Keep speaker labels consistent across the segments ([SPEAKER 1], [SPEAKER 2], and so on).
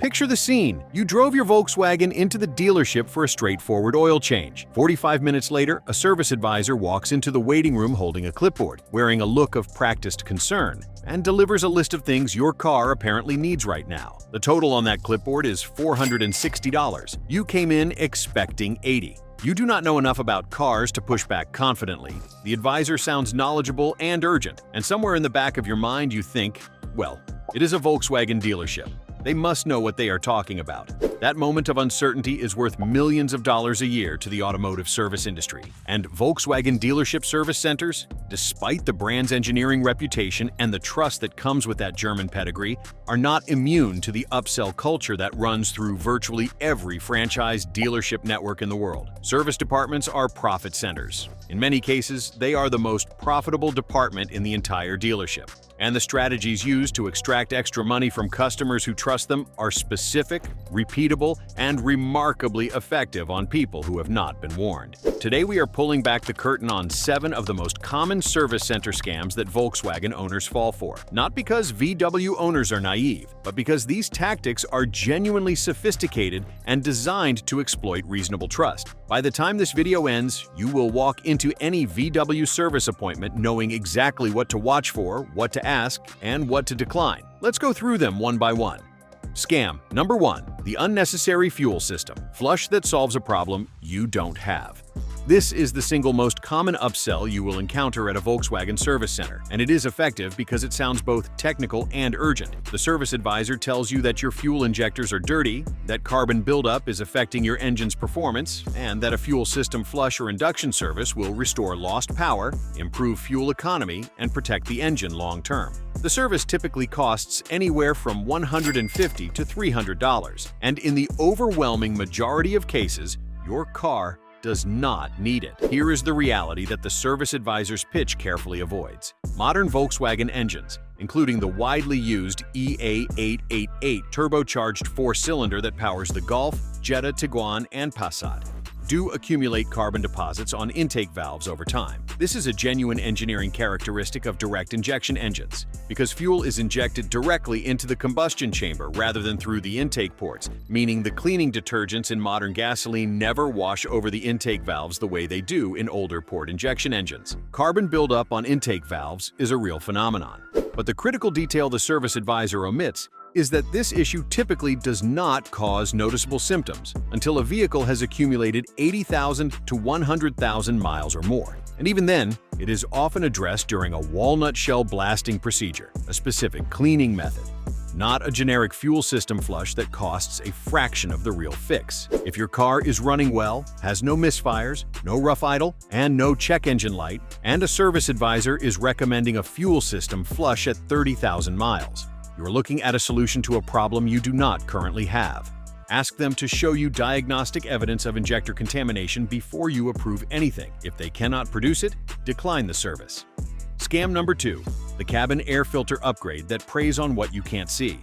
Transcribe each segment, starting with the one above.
[SPEAKER 1] Picture the scene. You drove your Volkswagen into the dealership for a straightforward oil change. 45 minutes later, a service advisor walks into the waiting room holding a clipboard, wearing a look of practiced concern, and delivers a list of things your car apparently needs right now. The total on that clipboard is $460. You came in expecting $80. You do not know enough about cars to push back confidently. The advisor sounds knowledgeable and urgent, and somewhere in the back of your mind you think, well, it is a Volkswagen dealership. They must know what they are talking about. That moment of uncertainty is worth millions of dollars a year to the automotive service industry. And Volkswagen dealership service centers, despite the brand's engineering reputation and the trust that comes with that German pedigree, are not immune to the upsell culture that runs through virtually every franchise dealership network in the world. Service departments are profit centers. In many cases, they are the most profitable department in the entire dealership. And the strategies used to extract extra money from customers who trust them are specific, repeatable, and remarkably effective on people who have not been warned. Today we are pulling back the curtain on 7 of the most common service center scams that Volkswagen owners fall for. Not because VW owners are naive, but because these tactics are genuinely sophisticated and designed to exploit reasonable trust. By the time this video ends, you will walk into any VW service appointment knowing exactly what to watch for, what to ask, and what to decline. Let's go through them one by one. Scam number 1. The unnecessary fuel system. Flush that solves a problem you don't have. This is the single most common upsell you will encounter at a Volkswagen service center, and it is effective because it sounds both technical and urgent. The service advisor tells you that your fuel injectors are dirty, that carbon buildup is affecting your engine's performance, and that a fuel system flush or induction service will restore lost power, improve fuel economy, and protect the engine long-term. The service typically costs anywhere from $150 to $300, and in the overwhelming majority of cases, your car does not need it. Here is the reality that the service advisor's pitch carefully avoids. Modern Volkswagen engines, including the widely used EA888 turbocharged 4-cylinder that powers the Golf, Jetta, Tiguan, and Passat, do accumulate carbon deposits on intake valves over time. This is a genuine engineering characteristic of direct injection engines, because fuel is injected directly into the combustion chamber rather than through the intake ports, meaning the cleaning detergents in modern gasoline never wash over the intake valves the way they do in older port injection engines. Carbon buildup on intake valves is a real phenomenon. But the critical detail the service advisor omits is that this issue typically does not cause noticeable symptoms until a vehicle has accumulated 80,000 to 100,000 miles or more. And even then, it is often addressed during a walnut shell blasting procedure, a specific cleaning method, not a generic fuel system flush that costs a fraction of the real fix. If your car is running well, has no misfires, no rough idle, and no check engine light, and a service advisor is recommending a fuel system flush at 30,000 miles, you are looking at a solution to a problem you do not currently have. Ask them to show you diagnostic evidence of injector contamination before you approve anything. If they cannot produce it, decline the service. Scam number 2. The cabin air filter upgrade that preys on what you can't see.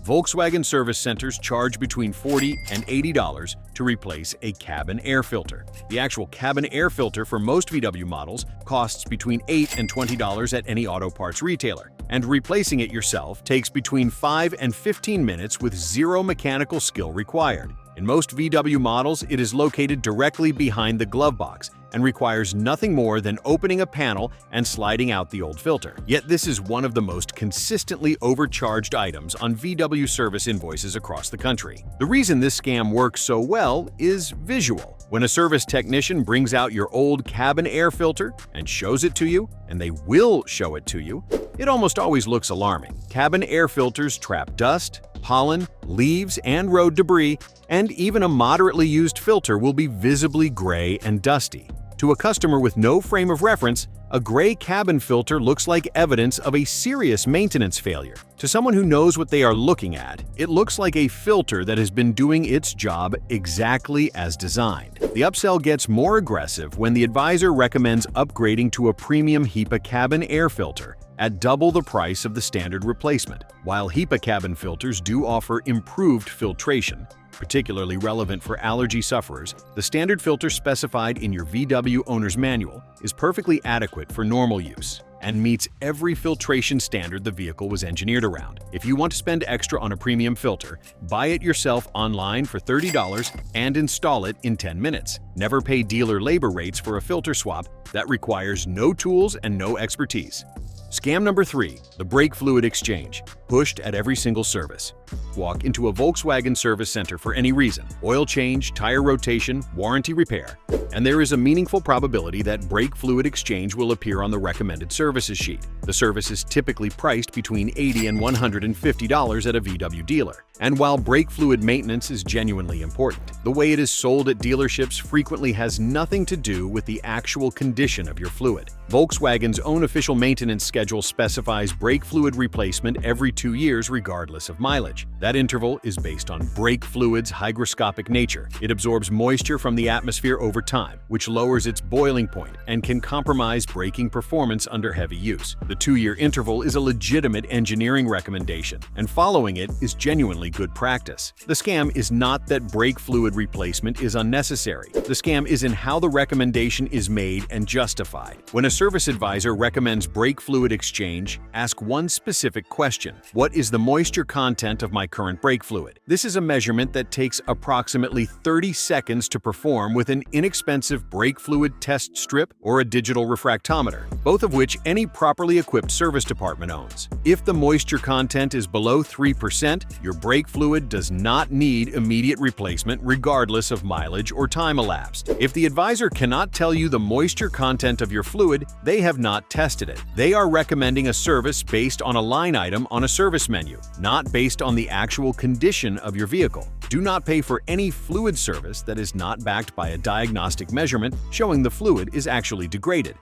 [SPEAKER 1] Volkswagen service centers charge between $40 and $80 to replace a cabin air filter. The actual cabin air filter for most VW models costs between $8 and $20 at any auto parts retailer, and replacing it yourself takes between 5 and 15 minutes with zero mechanical skill required. In most VW models, it is located directly behind the glove box and requires nothing more than opening a panel and sliding out the old filter. Yet this is one of the most consistently overcharged items on VW service invoices across the country. The reason this scam works so well is visual. When a service technician brings out your old cabin air filter and shows it to you, and they will show it to you, it almost always looks alarming. Cabin air filters trap dust, pollen, leaves, and road debris, and even a moderately used filter will be visibly gray and dusty. To a customer with no frame of reference, a gray cabin filter looks like evidence of a serious maintenance failure. To someone who knows what they are looking at, it looks like a filter that has been doing its job exactly as designed. The upsell gets more aggressive when the advisor recommends upgrading to a premium HEPA cabin air filter at double the price of the standard replacement. While HEPA cabin filters do offer improved filtration, particularly relevant for allergy sufferers, the standard filter specified in your VW owner's manual is perfectly adequate for normal use. and meets every filtration standard the vehicle was engineered around. If you want to spend extra on a premium filter, buy it yourself online for $30 and install it in 10 minutes. Never pay dealer labor rates for a filter swap that requires no tools and no expertise. Scam number 3, the brake fluid exchange, pushed at every single service. Walk into a Volkswagen service center for any reason, oil change, tire rotation, warranty repair, and there is a meaningful probability that brake fluid exchange will appear on the recommended services sheet. The service is typically priced between $80 and $150 at a VW dealer. And while brake fluid maintenance is genuinely important, the way it is sold at dealerships frequently has nothing to do with the actual condition of your fluid. Volkswagen's own official maintenance schedule specifies brake fluid replacement every 2 years regardless of mileage. That interval is based on brake fluid's hygroscopic nature. It absorbs moisture from the atmosphere over time, which lowers its boiling point and can compromise braking performance under heavy use. The 2-year interval is a legitimate engineering recommendation, and following it is genuinely good practice. The scam is not that brake fluid replacement is unnecessary. The scam is in how the recommendation is made and justified. When a service advisor recommends brake fluid exchange, ask one specific question: what is the moisture content of my current brake fluid? This is a measurement that takes approximately 30 seconds to perform with an inexpensive brake fluid test strip or a digital refractometer, both of which any properly equipped service department owns. If the moisture content is below 3%, your brake fluid does not need immediate replacement regardless of mileage or time elapsed. If the advisor cannot tell you the moisture content of your fluid, they have not tested it. They are recommending a service based on a line item on a service menu, not based on the actual condition of your vehicle. Do not pay for any fluid service that is not backed by a diagnostic measurement showing the fluid is actually degraded.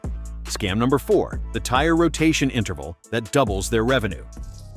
[SPEAKER 1] Scam number 4, the tire rotation interval that doubles their revenue.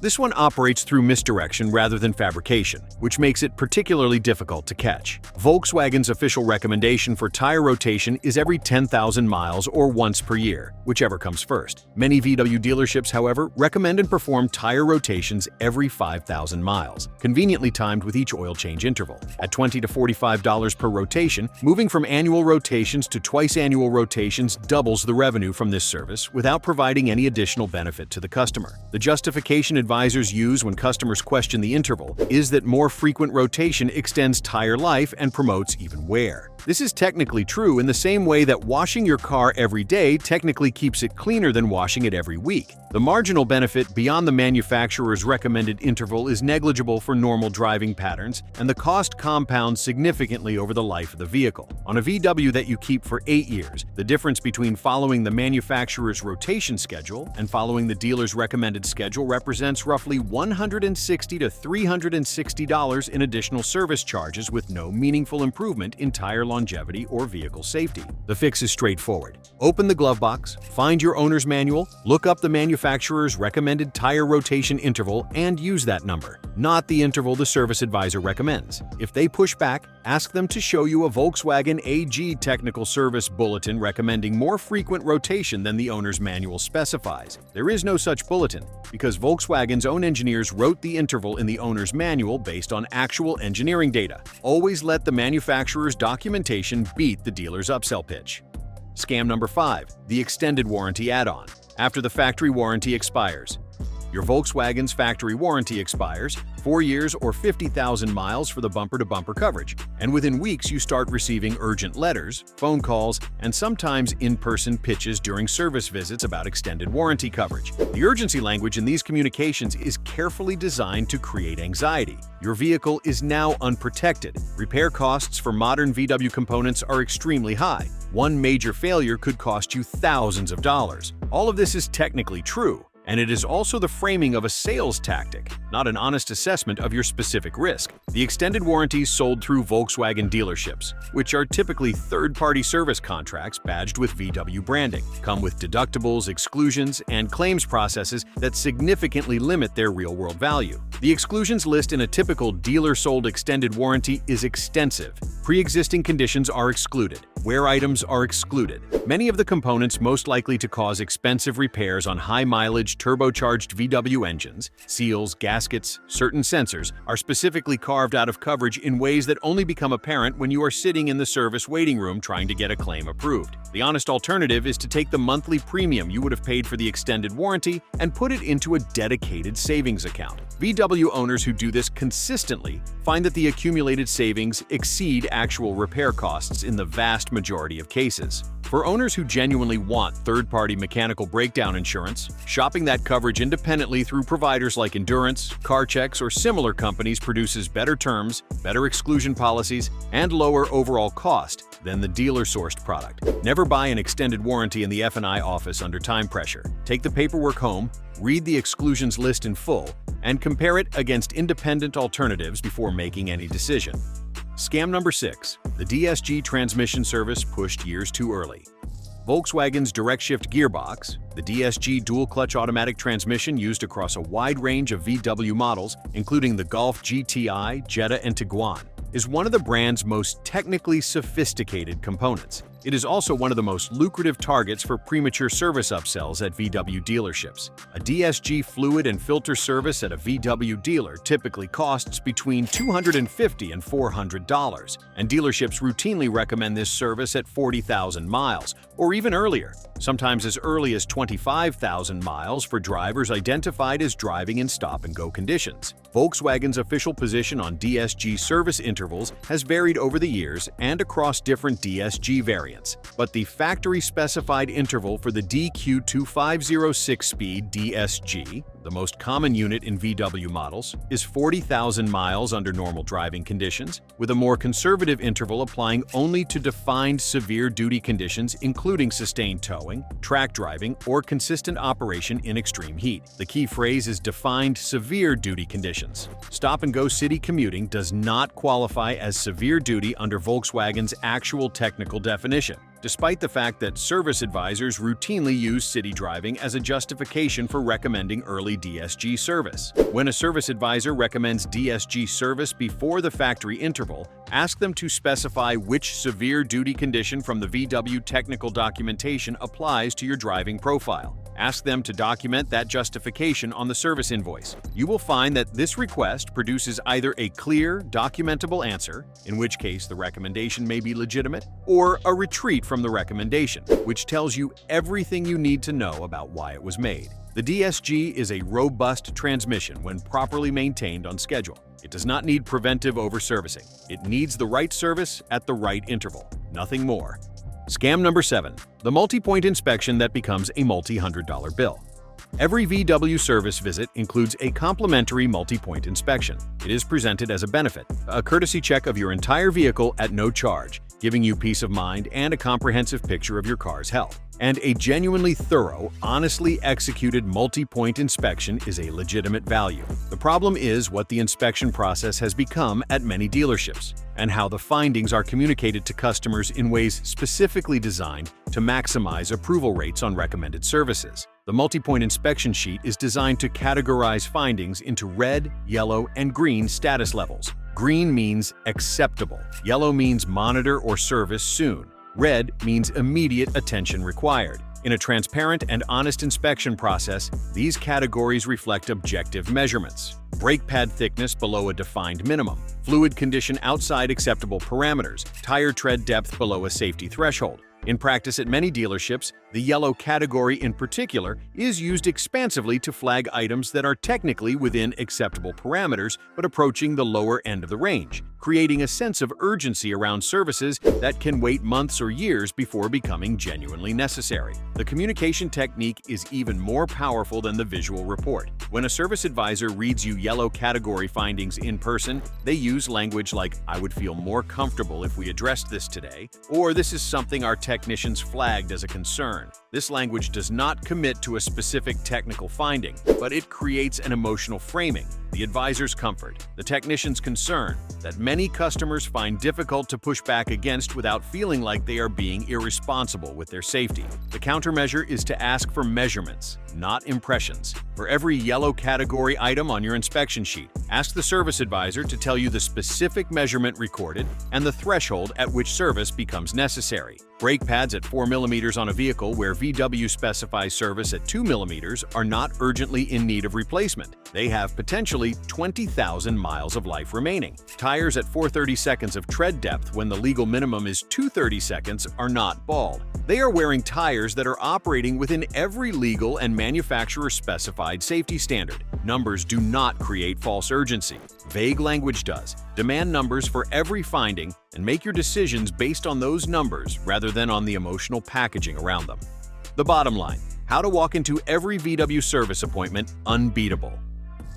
[SPEAKER 1] This one operates through misdirection rather than fabrication, which makes it particularly difficult to catch. Volkswagen's official recommendation for tire rotation is every 10,000 miles or once per year, whichever comes first. Many VW dealerships, however, recommend and perform tire rotations every 5,000 miles, conveniently timed with each oil change interval. At $20 to $45 per rotation, moving from annual rotations to twice-annual rotations doubles the revenue from this service without providing any additional benefit to the customer. The justification advisors use when customers question the interval is that more frequent rotation extends tire life and promotes even wear. This is technically true in the same way that washing your car every day technically keeps it cleaner than washing it every week. The marginal benefit beyond the manufacturer's recommended interval is negligible for normal driving patterns, and the cost compounds significantly over the life of the vehicle. On a VW that you keep for 8 years, the difference between following the manufacturer's rotation schedule and following the dealer's recommended schedule represents roughly $160 to $360 in additional service charges with no meaningful improvement in tire longevity or vehicle safety. The fix is straightforward. Open the glove box, find your owner's manual, look up the manufacturer's recommended tire rotation interval, and use that number, not the interval the service advisor recommends. If they push back, ask them to show you a Volkswagen AG technical service bulletin recommending more frequent rotation than the owner's manual specifies. There is no such bulletin, because Volkswagen's own engineers wrote the interval in the owner's manual based on actual engineering data. Always let the manufacturer's documentation beat the dealer's upsell pitch. Scam number 5, the extended warranty add-on. After the factory warranty expires. Your Volkswagen's factory warranty expires, 4 years or 50,000 miles for the bumper-to-bumper coverage, and within weeks you start receiving urgent letters, phone calls, and sometimes in-person pitches during service visits about extended warranty coverage. The urgency language in these communications is carefully designed to create anxiety. Your vehicle is now unprotected. Repair costs for modern VW components are extremely high. One major failure could cost you thousands of dollars. All of this is technically true, and it is also the framing of a sales tactic, not an honest assessment of your specific risk. The extended warranties sold through Volkswagen dealerships, which are typically third-party service contracts badged with VW branding, come with deductibles, exclusions, and claims processes that significantly limit their real-world value. The exclusions list in a typical dealer-sold extended warranty is extensive. Pre-existing conditions are excluded. Wear items are excluded. Many of the components most likely to cause expensive repairs on high-mileage large turbocharged VW engines, seals, gaskets, certain sensors are specifically carved out of coverage in ways that only become apparent when you are sitting in the service waiting room trying to get a claim approved. The honest alternative is to take the monthly premium you would have paid for the extended warranty and put it into a dedicated savings account. VW owners who do this consistently find that the accumulated savings exceed actual repair costs in the vast majority of cases. For owners who genuinely want third-party mechanical breakdown insurance, shopping that coverage independently through providers like Endurance, CarChecks, or similar companies produces better terms, better exclusion policies, and lower overall cost than the dealer-sourced product. Never buy an extended warranty in the F&I office under time pressure. Take the paperwork home, read the exclusions list in full, and compare it against independent alternatives before making any decision. Scam number 6. The DSG transmission service pushed years too early. Volkswagen's direct-shift gearbox, the DSG dual-clutch automatic transmission used across a wide range of VW models, including the Golf GTI, Jetta, and Tiguan, is one of the brand's most technically sophisticated components. It is also one of the most lucrative targets for premature service upsells at VW dealerships. A DSG fluid and filter service at a VW dealer typically costs between $250 and $400, and dealerships routinely recommend this service at 40,000 miles, or even earlier, sometimes as early as 25,000 miles for drivers identified as driving in stop-and-go conditions. Volkswagen's official position on DSG service intervals has varied over the years and across different DSG variants. But the factory-specified interval for the DQ2506-speed DSG, the most common unit in VW models, is 40,000 miles under normal driving conditions, with a more conservative interval applying only to defined severe duty conditions including sustained towing, track driving, or consistent operation in extreme heat. The key phrase is defined severe duty conditions. Stop-and-go city commuting does not qualify as severe duty under Volkswagen's actual technical definition, despite the fact that service advisors routinely use city driving as a justification for recommending early DSG service. When a service advisor recommends DSG service before the factory interval, ask them to specify which severe duty condition from the VW technical documentation applies to your driving profile. Ask them to document that justification on the service invoice. You will find that this request produces either a clear, documentable answer, in which case the recommendation may be legitimate, or a retreat from the recommendation, which tells you everything you need to know about why it was made. The DSG is a robust transmission when properly maintained on schedule. It does not need preventive over-servicing. It needs the right service at the right interval. Nothing more. Scam number 7. The multi-point inspection that becomes a multi-$100 bill. Every VW service visit includes a complimentary multi-point inspection. It is presented as a benefit, a courtesy check of your entire vehicle at no charge, giving you peace of mind and a comprehensive picture of your car's health. And a genuinely thorough, honestly executed multi-point inspection is a legitimate value. The problem is what the inspection process has become at many dealerships, and how the findings are communicated to customers in ways specifically designed to maximize approval rates on recommended services. The multi-point inspection sheet is designed to categorize findings into red, yellow, and green status levels. Green means acceptable. Yellow means monitor or service soon. Red means immediate attention required. In a transparent and honest inspection process, these categories reflect objective measurements. Brake pad thickness below a defined minimum, fluid condition outside acceptable parameters, tire tread depth below a safety threshold. In practice at many dealerships, the yellow category in particular is used expansively to flag items that are technically within acceptable parameters but approaching the lower end of the range, creating a sense of urgency around services that can wait months or years before becoming genuinely necessary. The communication technique is even more powerful than the visual report. When a service advisor reads you yellow category findings in person, they use language like, "I would feel more comfortable if we addressed this today," or "This is something our technicians flagged as a concern." This language does not commit to a specific technical finding, but it creates an emotional framing, the advisor's comfort, the technician's concern, that many customers find difficult to push back against without feeling like they are being irresponsible with their safety. The countermeasure is to ask for measurements, not impressions. For every yellow category item on your inspection sheet, ask the service advisor to tell you the specific measurement recorded and the threshold at which service becomes necessary. Brake pads at 4mm on a vehicle where VW specifies service at 2mm are not urgently in need of replacement. They have potentially 20,000 miles of life remaining. Tires at 430 seconds of tread depth when the legal minimum is 230 seconds are not bald. They are wearing tires that are operating within every legal and manufacturer-specified safety standard. Numbers do not create false urgency. Vague language does. Demand numbers for every finding and make your decisions based on those numbers rather than on the emotional packaging around them. The bottom line: how to walk into every VW service appointment unbeatable.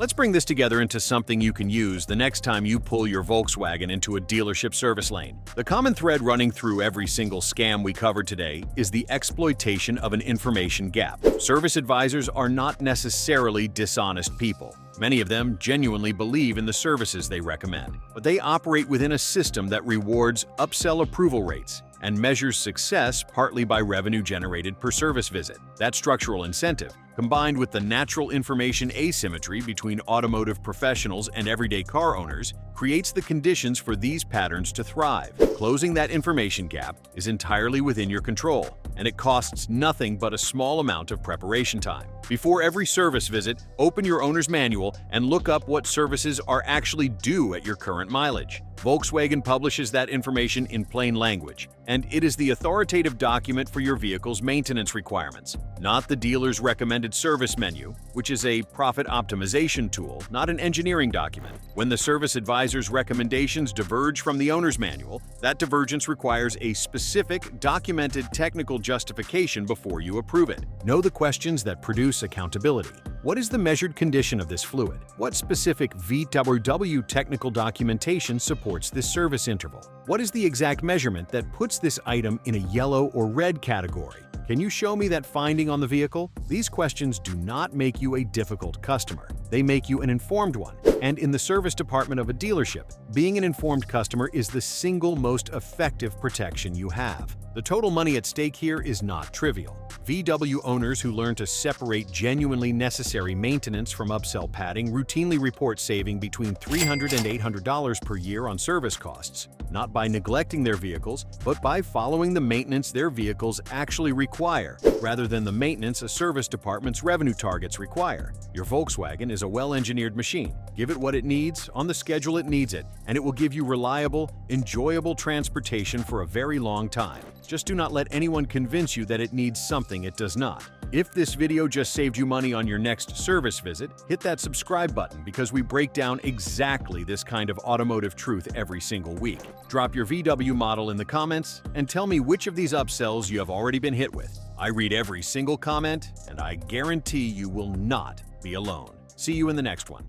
[SPEAKER 1] Let's bring this together into something you can use the next time you pull your Volkswagen into a dealership service lane. The common thread running through every single scam we covered today is the exploitation of an information gap. Service advisors are not necessarily dishonest people. Many of them genuinely believe in the services they recommend, but they operate within a system that rewards upsell approval rates and measures success partly by revenue generated per service visit. That structural incentive, combined with the natural information asymmetry between automotive professionals and everyday car owners, creates the conditions for these patterns to thrive. Closing that information gap is entirely within your control, and it costs nothing but a small amount of preparation time. Before every service visit, open your owner's manual and look up what services are actually due at your current mileage. Volkswagen publishes that information in plain language, and it is the authoritative document for your vehicle's maintenance requirements, not the dealer's recommended service menu, which is a profit optimization tool, not an engineering document. When the service advisor's recommendations diverge from the owner's manual, that divergence requires a specific, documented technical justification before you approve it. Know the questions that produce accountability. What is the measured condition of this fluid? What specific VW technical documentation supports this service interval? What is the exact measurement that puts this item in a yellow or red category? Can you show me that finding on the vehicle? These questions do not make you a difficult customer. They make you an informed one. And in the service department of a dealership, being an informed customer is the single most effective protection you have. The total money at stake here is not trivial. VW owners who learn to separate genuinely necessary maintenance from upsell padding routinely report saving between $300 and $800 per year on service costs, not by neglecting their vehicles, but by following the maintenance their vehicles actually require, rather than the maintenance a service department's revenue targets require. Your Volkswagen is a well-engineered machine. Give it what it needs, on the schedule it needs it, and it will give you reliable, enjoyable transportation for a very long time. Just do not let anyone convince you that it needs something it does not. If this video just saved you money on your next service visit, hit that subscribe button because we break down exactly this kind of automotive truth every single week. Drop your VW model in the comments and tell me which of these upsells you have already been hit with. I read every single comment, and I guarantee you will not be alone. See you in the next one.